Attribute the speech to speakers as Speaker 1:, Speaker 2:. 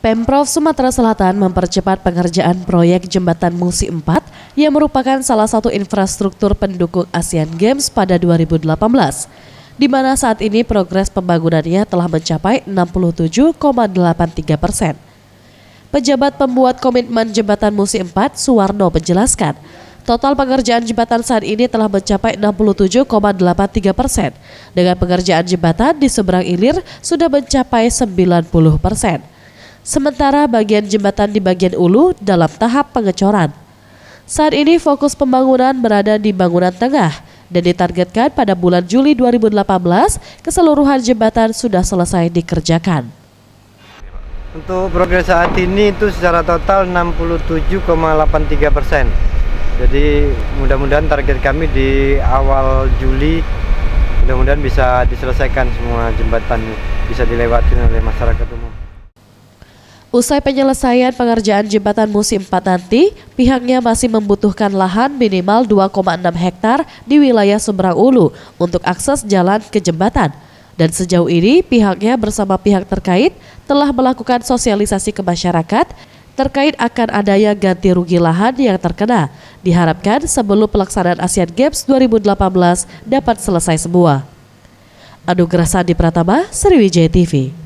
Speaker 1: Pemprov Sumatera Selatan mempercepat pengerjaan proyek Jembatan Musi 4 yang merupakan salah satu infrastruktur pendukung Asian Games pada 2018, di mana saat ini progres pembangunannya telah mencapai 67,83%. Pejabat pembuat komitmen Jembatan Musi 4, Suwarno, menjelaskan, total pengerjaan jembatan saat ini telah mencapai 67,83%. Dengan pengerjaan jembatan di seberang ilir sudah mencapai 90%. Sementara bagian jembatan di bagian ulu dalam tahap pengecoran. Saat ini fokus pembangunan berada di bangunan tengah dan ditargetkan pada bulan Juli 2018 keseluruhan jembatan sudah selesai dikerjakan.
Speaker 2: Untuk progres saat ini itu secara total 67,83%. Jadi mudah-mudahan target kami di awal Juli mudah-mudahan bisa diselesaikan semua jembatan, bisa dilewati oleh masyarakat umum.
Speaker 1: Usai penyelesaian pengerjaan Jembatan Musi 4 nanti, pihaknya masih membutuhkan lahan minimal 2,6 hektar di wilayah Seberang Ulu untuk akses jalan ke jembatan. Dan sejauh ini pihaknya bersama pihak terkait telah melakukan sosialisasi ke masyarakat terkait akan adanya ganti rugi lahan yang terkena. Diharapkan sebelum pelaksanaan Asian Games 2018 dapat selesai semua. Anugerah Sandi Pratama, Sriwijaya TV.